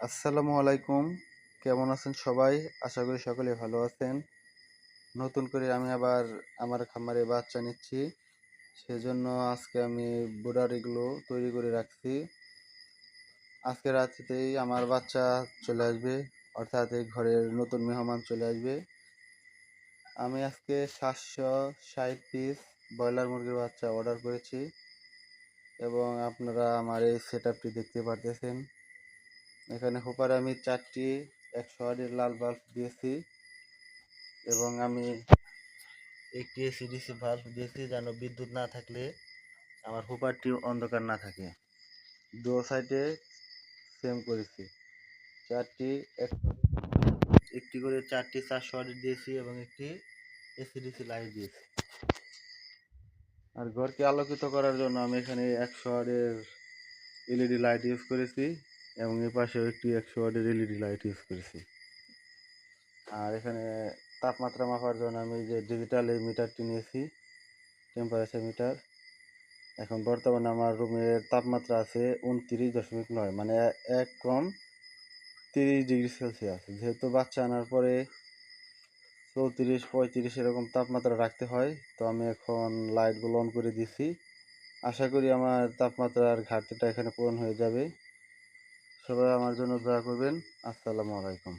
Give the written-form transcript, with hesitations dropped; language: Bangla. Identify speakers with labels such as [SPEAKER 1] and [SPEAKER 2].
[SPEAKER 1] আসসালামু আলাইকুম। কেমন আছেন সবাই? আশা করি সকলে ভালো আছেন। নতুন করে আমি আবার আমার খামারে বাচ্চা নিচ্ছি। সেজন্য আজকে আমি ব্রয়লারগুলো তৈরি করে রাখছি। আজকে রাত্রিতেই আমার বাচ্চা চলে আসবে, অর্থাৎ এই ঘরের নতুন মেহমান চলে আসবে। আমি আজকে 760 পিস ব্রয়লার মুরগির বাচ্চা অর্ডার করেছি এবং আপনারা আমার এই সেটআপটি দেখতে পারতেছেন। এখানে হোপারে আমি 4টি 108-এর লাল বাল্ব দিয়েছি এবং আমি একটি এসিডিসি বাল্ব দিয়েছি যেন বিদ্যুৎ না থাকলে আমার হোপারটি অন্ধকার না থাকে। দু সাইডে সেম করেছি। চারটি একটি করে 4টি 400 দিয়েছি এবং একটি এসিডিসি লাইট দিয়েছি। আর ঘরকে আলোকিত করার জন্য আমি এখানে 100-এর এলইডি লাইট ইউজ করেছি এবং এর পাশেও একটি 100-এর এলইডি লাইট ইউজ করেছি। আর এখানে তাপমাত্রা মাপার জন্য আমি যে ডিজিটাল এই মিটারটি নিয়েছি, টেম্পারেচার মিটার। এখন বর্তমানে আমার রুমের তাপমাত্রা আছে 29.9, মানে এক কম 30 ডিগ্রি সেলসিয়াস। যেহেতু বাচ্চা আনার পরে 34-35 এরকম তাপমাত্রা রাখতে হয়, তো আমি এখন লাইটগুলো অন করে দিছি। আশা করি আমার তাপমাত্রার ঘাটতিটা এখানে পূরণ হয়ে যাবে। সবাই আমার জন্য দোয়া করবেন। আসসালামু আলাইকুম।